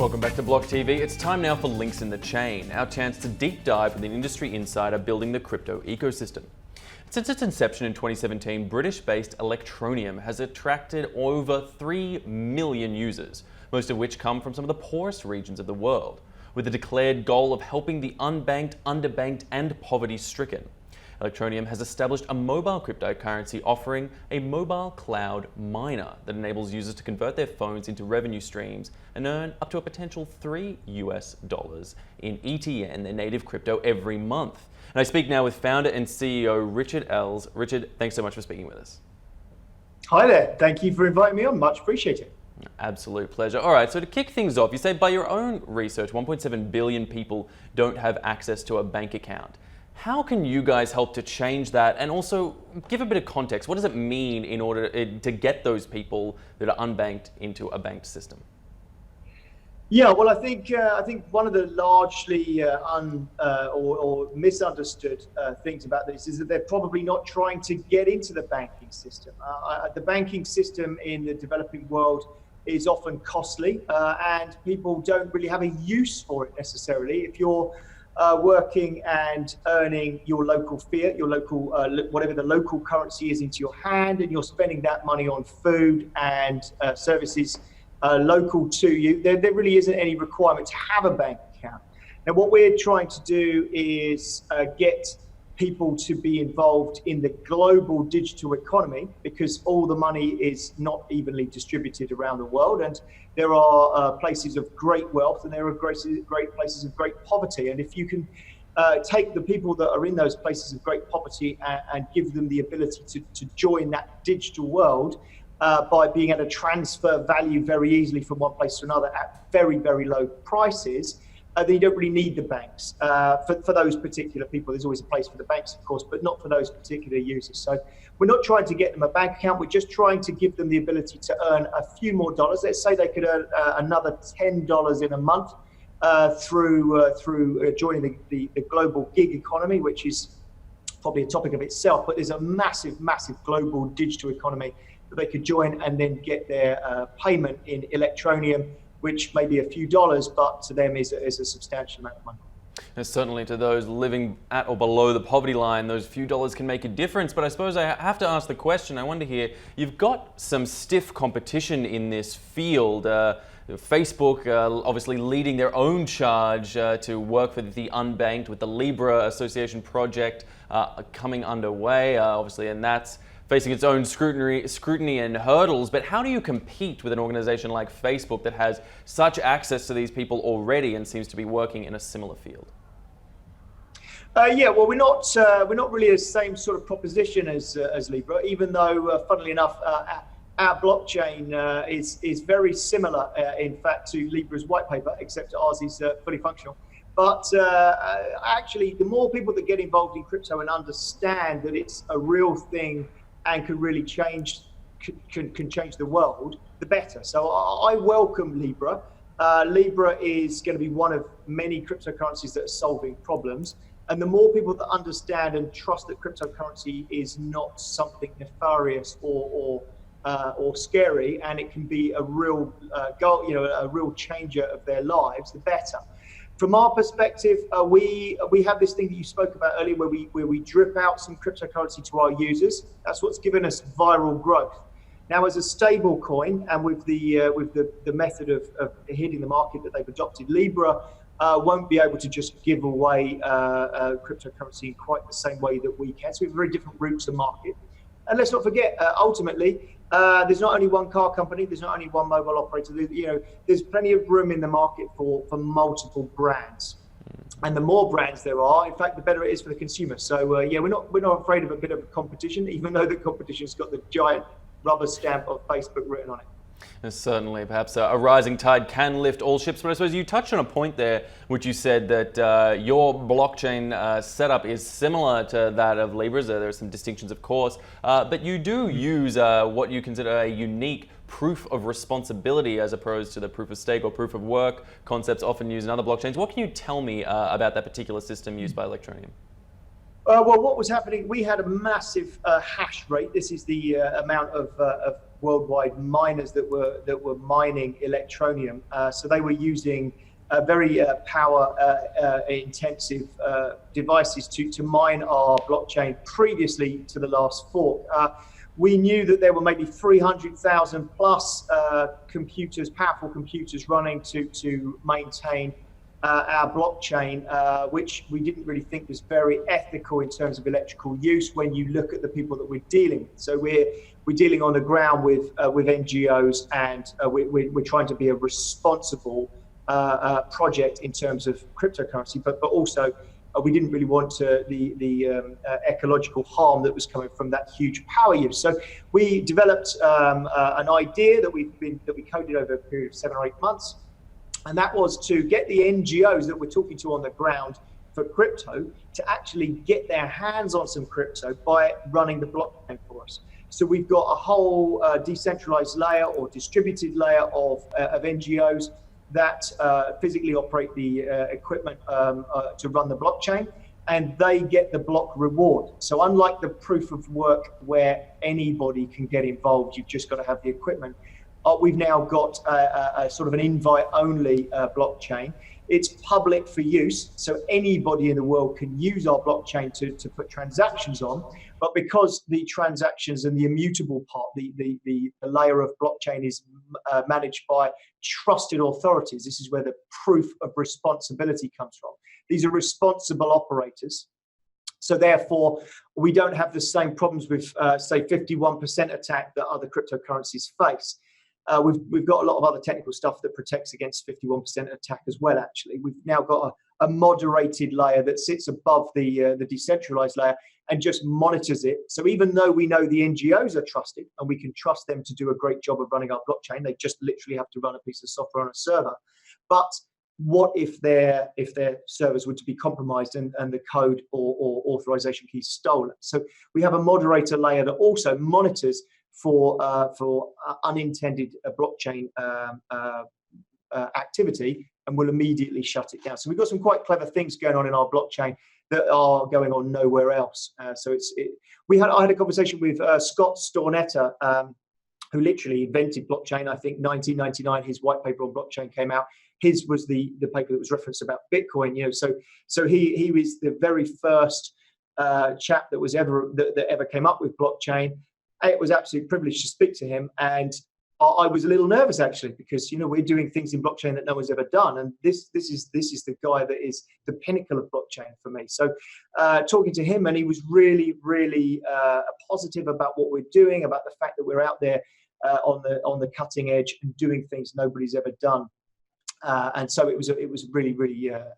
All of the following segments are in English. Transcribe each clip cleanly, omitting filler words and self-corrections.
Welcome back to BLOCKTV. It's time now for Links in the Chain, our chance to deep dive with an industry insider building the crypto ecosystem. Since its inception in 2017, British-based Electroneum has attracted over 3 million users, most of which come from some of the poorest regions of the world, with the declared goal of helping the unbanked, underbanked, and poverty-stricken. Electroneum has established a mobile cryptocurrency offering a mobile cloud miner that enables users to convert their phones into revenue streams and earn up to a potential $3 in ETN, their native crypto, every month. And I speak now with founder and CEO Richard Ells. Richard, thanks so much for speaking with us. Hi there. Thank you for inviting me on. Much appreciated. Absolute pleasure. All right, so to kick things off, you say by your own research, 1.7 billion people don't have access to a bank account. How can you guys help to change that, and also give a bit of context? What does it mean in order to get those people that are unbanked into a banked system? Yeah, well, I think one of the largely or misunderstood things about this is that they're probably not trying to get into the banking system. The banking system in the developing world is often costly, and people don't really have a use for it necessarily. If you're working and earning your local fiat, your local whatever the local currency is, into your hand, and you're spending that money on food and services local to you, there really isn't any requirement to have a bank account. Now, what we're trying to do is get people to be involved in the global digital economy, because all the money is not evenly distributed around the world, and there are places of great wealth and there are great places of great poverty. And if you can take the people that are in those places of great poverty and give them the ability to join that digital world by being able to transfer value very easily from one place to another at very, very low prices, then you don't really need the banks. For those particular people, there's always a place for the banks, of course, but not for those particular users. So we're not trying to get them a bank account. We're just trying to give them the ability to earn a few more dollars. Let's say they could earn another $10 in a month through joining the global gig economy, which is probably a topic of itself, but there's a massive, massive global digital economy that they could join and then get their payment in Electroneum, which may be a few dollars, but to them is a substantial amount of money. And certainly to those living at or below the poverty line, those few dollars can make a difference. But I suppose I have to ask the question, I wonder here, you've got some stiff competition in this field. Facebook obviously leading their own charge to work for the unbanked with the Libra Association project coming underway, obviously, and that's facing its own scrutiny and hurdles. But how do you compete with an organization like Facebook that has such access to these people already and seems to be working in a similar field? Yeah, well, we're not really the same sort of proposition as Libra, even though, funnily enough, our blockchain is very similar, in fact, to Libra's white paper, except ours is fully functional. But actually, the more people that get involved in crypto and understand that it's a real thing and can really change the world, the better. So I welcome Libra. Libra is going to be one of many cryptocurrencies that are solving problems. And the more people that understand and trust that cryptocurrency is not something nefarious or scary, and it can be a real goal, a real changer of their lives, the better. From our perspective, we have this thing that you spoke about earlier, where we drip out some cryptocurrency to our users. That's what's given us viral growth. Now, as a stable coin, and with the method of hitting the market that they've adopted, Libra won't be able to just give away cryptocurrency in quite the same way that we can. So we have very different routes to market. And let's not forget, ultimately, there's not only one car company, there's not only one mobile operator. There's plenty of room in the market for multiple brands, and the more brands there are, in fact, the better it is for the consumer. So yeah, we're not afraid of a bit of competition, even though the competition's got the giant rubber stamp of Facebook written on it. And certainly, perhaps a rising tide can lift all ships. But I suppose you touched on a point there, which you said that your blockchain setup is similar to that of Libra's. There are some distinctions, of course, but you do use what you consider a unique proof of responsibility as opposed to the proof of stake or proof of work concepts often used in other blockchains. What can you tell me about that particular system used by Electroneum? Well, what was happening, we had a massive hash rate. This is the amount of worldwide miners that were mining Electroneum. So they were using very power intensive devices to mine our blockchain previously to the last fork. We knew that there were maybe 300,000 plus computers, powerful computers running to maintain our blockchain, which we didn't really think was very ethical in terms of electrical use when you look at the people that we're dealing with. So we're dealing on the ground with NGOs, and we're trying to be a responsible project in terms of cryptocurrency, but also we didn't really want the ecological harm that was coming from that huge power use. So we developed an idea that we coded over a period of 7 or 8 months. And that was to get the NGOs that we're talking to on the ground for crypto to actually get their hands on some crypto by running the blockchain for us. So we've got a whole decentralized layer or distributed layer of NGOs that physically operate the equipment to run the blockchain, and they get the block reward. So unlike the proof of work where anybody can get involved, you've just got to have the equipment. We've now got a sort of an invite-only blockchain. It's public for use, so anybody in the world can use our blockchain to put transactions on. But because the transactions and the immutable part, the layer of blockchain is managed by trusted authorities, this is where the proof of responsibility comes from. These are responsible operators. So therefore, we don't have the same problems with, say, 51% attack that other cryptocurrencies face. We've got a lot of other technical stuff that protects against 51% attack as well, actually. We've now got a moderated layer that sits above the decentralized layer and just monitors it. So even though we know the NGOs are trusted and we can trust them to do a great job of running our blockchain, they just literally have to run a piece of software on a server. But what if their servers were to be compromised and the code or authorization keys stolen? So we have a moderator layer that also monitors for unintended blockchain activity, and will immediately shut it down. So we've got some quite clever things going on in our blockchain that are going on nowhere else. I had a conversation with Scott Stornetta, who literally invented blockchain. I think 1999, his white paper on blockchain came out. His was the paper that was referenced about Bitcoin. So he was the very first chap that was ever came up with blockchain. It was absolute privilege to speak to him, and I was a little nervous actually, because we're doing things in blockchain that no one's ever done, and this is the guy that is the pinnacle of blockchain for me. So talking to him, and he was really positive about what we're doing, about the fact that we're out there on the cutting edge and doing things nobody's ever done. And so it was really a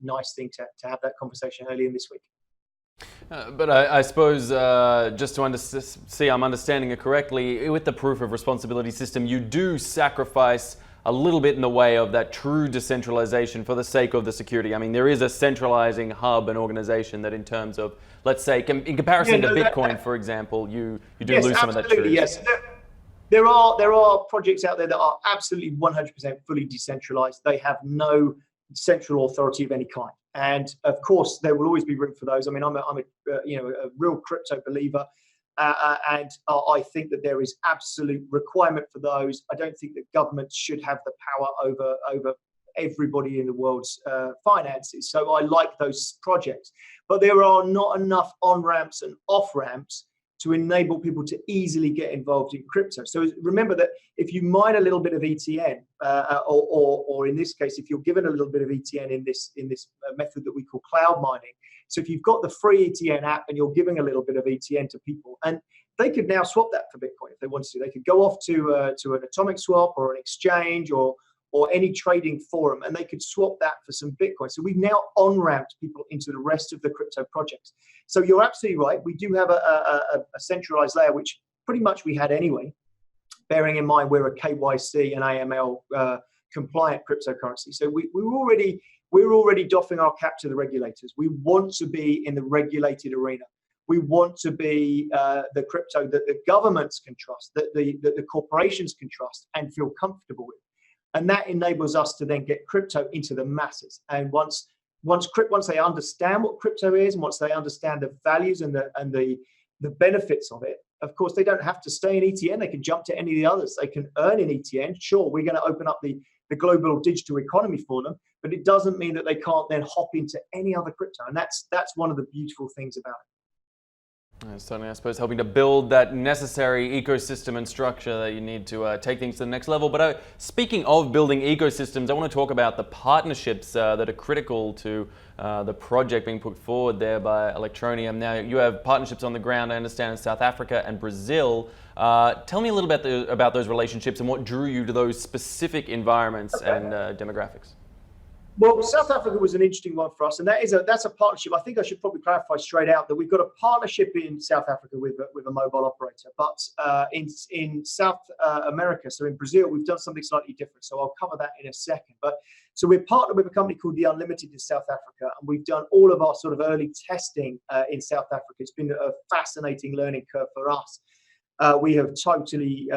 nice thing to have that conversation early in this week. But I suppose, just to see I'm understanding it correctly, with the proof of responsibility system, you do sacrifice a little bit in the way of that true decentralization for the sake of the security. I mean, there is a centralizing hub and organization that, in terms of, let's say, in comparison to Bitcoin, for example, you do lose some of that truth. Yes, there are projects out there that are absolutely 100% fully decentralized. They have no central authority of any kind. And of course, there will always be room for those. I mean, I'm a real crypto believer, and I think that there is absolute requirement for those. I don't think that governments should have the power over everybody in the world's finances. So I like those projects, but there are not enough on-ramps and off-ramps to enable people to easily get involved in crypto. So remember that if you mine a little bit of ETN, or in this case, if you're given a little bit of ETN in this method that we call cloud mining. So if you've got the free ETN app and you're giving a little bit of ETN to people, and they could now swap that for Bitcoin if they wanted to. They could go off to an atomic swap or an exchange or any trading forum, and they could swap that for some Bitcoin. So we've now on-ramped people into the rest of the crypto projects. So you're absolutely right. We do have a centralized layer, which pretty much we had anyway, bearing in mind we're a KYC and AML compliant cryptocurrency. So we're already doffing our cap to the regulators. We want to be in the regulated arena. We want to be the crypto that the governments can trust, that the corporations can trust and feel comfortable with. And that enables us to then get crypto into the masses. And once they understand what crypto is, and once they understand the values and the benefits of it, of course, they don't have to stay in ETN. They can jump to any of the others. They can earn in ETN. Sure, we're going to open up the global digital economy for them, but it doesn't mean that they can't then hop into any other crypto. And that's one of the beautiful things about it. Certainly, I suppose, helping to build that necessary ecosystem and structure that you need to take things to the next level. But speaking of building ecosystems, I want to talk about the partnerships that are critical to the project being put forward there by Electroneum. Now, you have partnerships on the ground, I understand, in South Africa and Brazil. Tell me a little bit about those relationships and what drew you to those specific environments and demographics. Well, South Africa was an interesting one for us, and that's a partnership. I think I should probably clarify straight out that we've got a partnership in South Africa with a mobile operator, but in South America, so in Brazil, we've done something slightly different. So I'll cover that in a second. But so we're partnered with a company called The Unlimited in South Africa, and we've done all of our sort of early testing in South Africa. It's been a fascinating learning curve for us. We have totally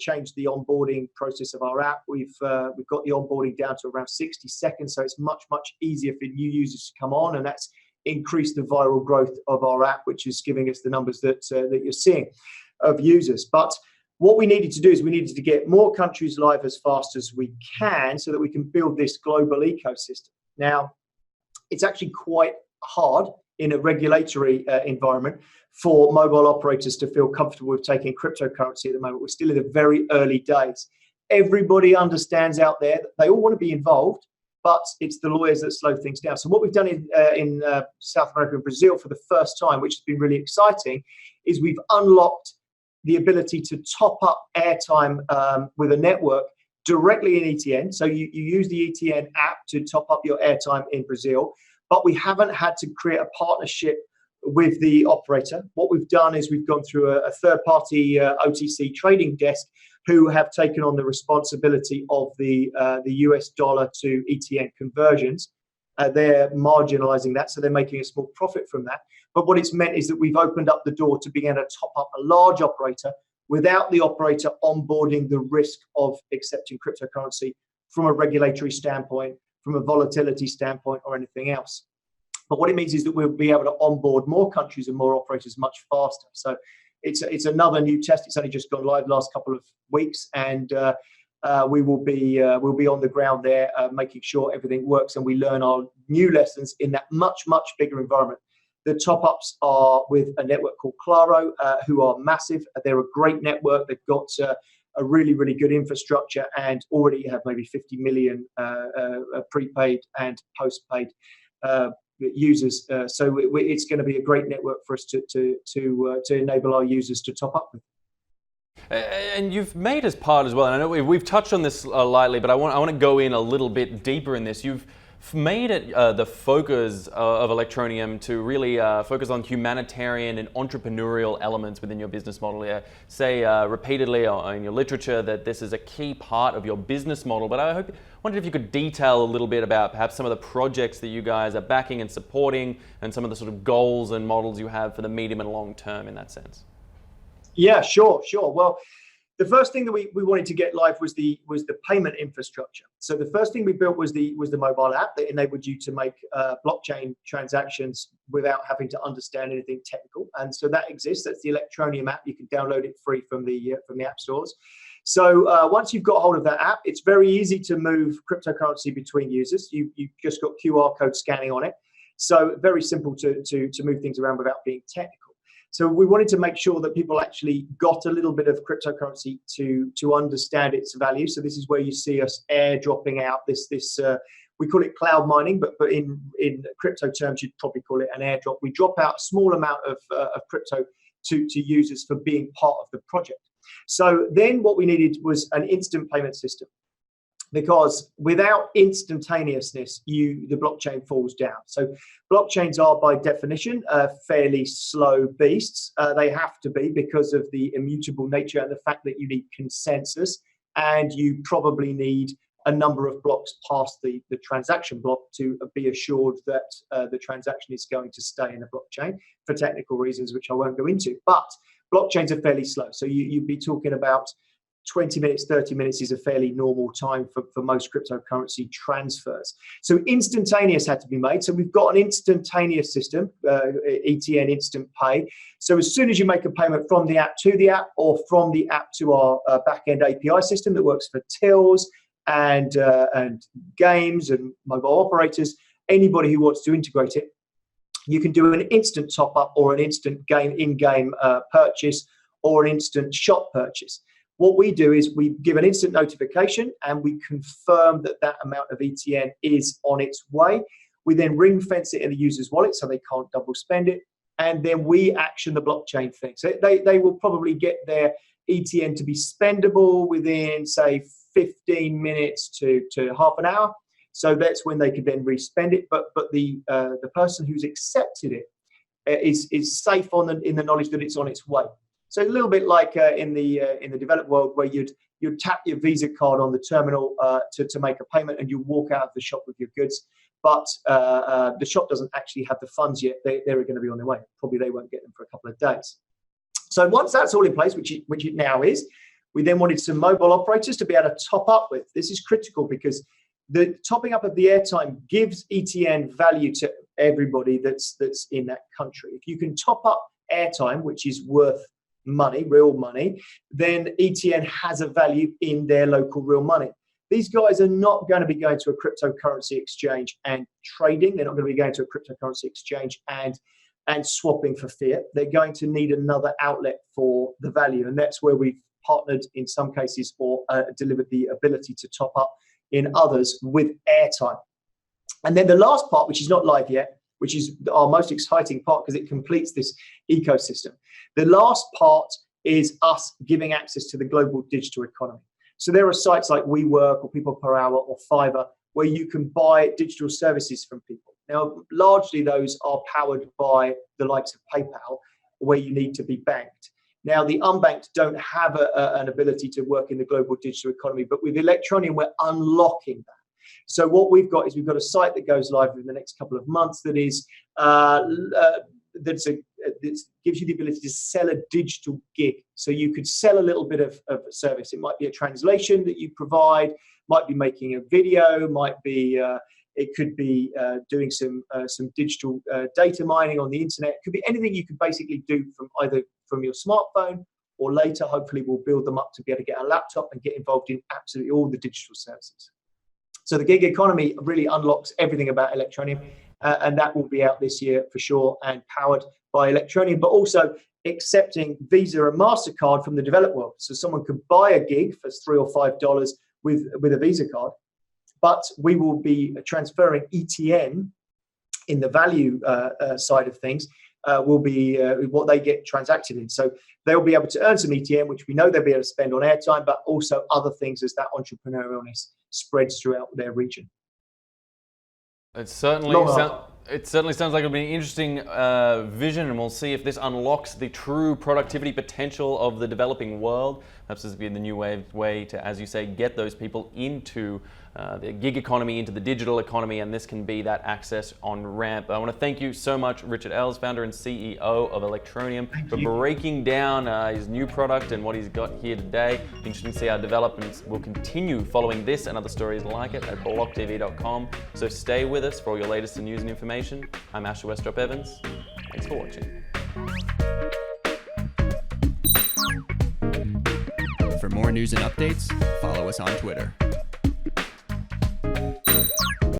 changed the onboarding process of our app. We've got the onboarding down to around 60 seconds, so it's much easier for new users to come on, and that's increased the viral growth of our app, which is giving us the numbers that you're seeing of users. But what we needed to do is we needed to get more countries live as fast as we can, so that we can build this global ecosystem. Now, it's actually quite hard in a regulatory environment for mobile operators to feel comfortable with taking cryptocurrency at the moment. We're still in the very early days. Everybody understands out there that they all want to be involved, but it's the lawyers that slow things down. So what we've done in South America and Brazil for the first time, which has been really exciting, is we've unlocked the ability to top up airtime with a network directly in ETN. So you use the ETN app to top up your airtime in Brazil, but we haven't had to create a partnership with the operator. What we've done is we've gone through a third-party OTC trading desk who have taken on the responsibility of the US dollar to ETN conversions. They're marginalizing that, so they're making a small profit from that. But what it's meant is that we've opened up the door to being able to top up a large operator without the operator onboarding the risk of accepting cryptocurrency from a regulatory standpoint, from a volatility standpoint, or anything else. But what it means is that we'll be able to onboard more countries and more operators much faster. So it's another new test. It's only just gone live last couple of weeks, and we'll be on the ground there, making sure everything works, and we learn our new lessons in that much bigger environment. The top-ups are with a network called Claro, who are massive. They're a great network. They've got a really good infrastructure, and already have maybe 50 million prepaid and postpaid users. So it's going to be a great network for us to enable our users to top up with. And you've made as part as well, and I know we've touched on this lightly, but I want to go in a little bit deeper in this. You've made it the focus of Electroneum to really focus on humanitarian and entrepreneurial elements within your business model. Say repeatedly in your literature that this is a key part of your business model, but I wondered if you could detail a little bit about perhaps some of the projects that you guys are backing and supporting, and some of the sort of goals and models you have for the medium and long term in that sense. Yeah, sure. Well, the first thing that we wanted to get live was the payment infrastructure. So the first thing we built was the mobile app that enabled you to make blockchain transactions without having to understand anything technical. And so that exists. That's the Electroneum app. You can download it free from the app stores. So once you've got hold of that app, it's very easy to move cryptocurrency between users. You've just got QR code scanning on it. So very simple to move things around without being technical. So we wanted to make sure that people actually got a little bit of cryptocurrency to understand its value. So this is where you see us airdropping out this we call it cloud mining, but in crypto terms, you'd probably call it an airdrop. We drop out a small amount of crypto to users for being part of the project. So then what we needed was an instant payment system, because without instantaneousness, the blockchain falls down. So blockchains are by definition fairly slow beasts. They have to be, because of the immutable nature and the fact that you need consensus, and you probably need a number of blocks past the transaction block to be assured that the transaction is going to stay in the blockchain for technical reasons, which I won't go into. But blockchains are fairly slow. So you'd be talking about 20 minutes, 30 minutes is a fairly normal time for most cryptocurrency transfers. So instantaneous had to be made. So we've got an instantaneous system, ETN Instant Pay. So as soon as you make a payment from the app to the app, or from the app to our back-end API system that works for tills and games and mobile operators, anybody who wants to integrate it, you can do an instant top-up or an instant in-game purchase or an instant shop purchase. What we do is we give an instant notification and we confirm that that amount of ETN is on its way. We then ring fence it in the user's wallet so they can't double spend it. And then we action the blockchain thing. So they will probably get their ETN to be spendable within, say, 15 minutes to half an hour. So that's when they could then respend it. But the person who's accepted it is safe in the knowledge that it's on its way. So a little bit like in the developed world, where you'd tap your Visa card on the terminal to make a payment, and you walk out of the shop with your goods. But the shop doesn't actually have the funds yet. They're going to be on their way. Probably they won't get them for a couple of days. So once that's all in place, which it now is, we then wanted some mobile operators to be able to top up with. This is critical because the topping up of the airtime gives ETN value to everybody that's in that country. If you can top up airtime, which is worth money, real money, then ETN has a value in their local real money. These guys are not going to be going to a cryptocurrency exchange and trading. They're not going to be going to a cryptocurrency exchange and swapping for fiat. They're going to need another outlet for the value. And that's where we've partnered in some cases or delivered the ability to top up in others with airtime. And then the last part, which is not live yet, which is our most exciting part because it completes this ecosystem. The last part is us giving access to the global digital economy. So there are sites like WeWork or People Per Hour or Fiverr where you can buy digital services from people. Now, largely those are powered by the likes of PayPal, where you need to be banked. Now, the unbanked don't have an ability to work in the global digital economy, but with Electroneum, we're unlocking that. So what we've got is we've got a site that goes live in the next couple of months that is that gives you the ability to sell a digital gig. So you could sell a little bit of service. It might be a translation that you provide, might be making a video, might be it could be doing some digital data mining on the internet. It could be anything you could basically do from your smartphone, or later hopefully we'll build them up to be able to get a laptop and get involved in absolutely all the digital services. So the gig economy really unlocks everything about Electroneum, and that will be out this year for sure and powered by Electroneum, but also accepting Visa and MasterCard from the developed world. So someone could buy a gig for $3 or $5 with a Visa card, but we will be transferring ETN in the value side of things, will be what they get transacted in. So they'll be able to earn some ETN, which we know they'll be able to spend on airtime, but also other things as that entrepreneurialness spreads throughout their region. It certainly sounds like it'll be an interesting vision, and we'll see if this unlocks the true productivity potential of the developing world. Perhaps this will be the new way to, as you say, get those people into the gig economy, into the digital economy, and this can be that access on ramp. I want to thank you so much, Richard Ells, founder and CEO of Electroneum, for breaking down his new product and what he's got here today. Interesting to see how developments will continue following this and other stories like it at blocktv.com. So stay with us for all your latest news and information. I'm Asher Westrop Evans. Thanks for watching. For more news and updates, follow us on Twitter.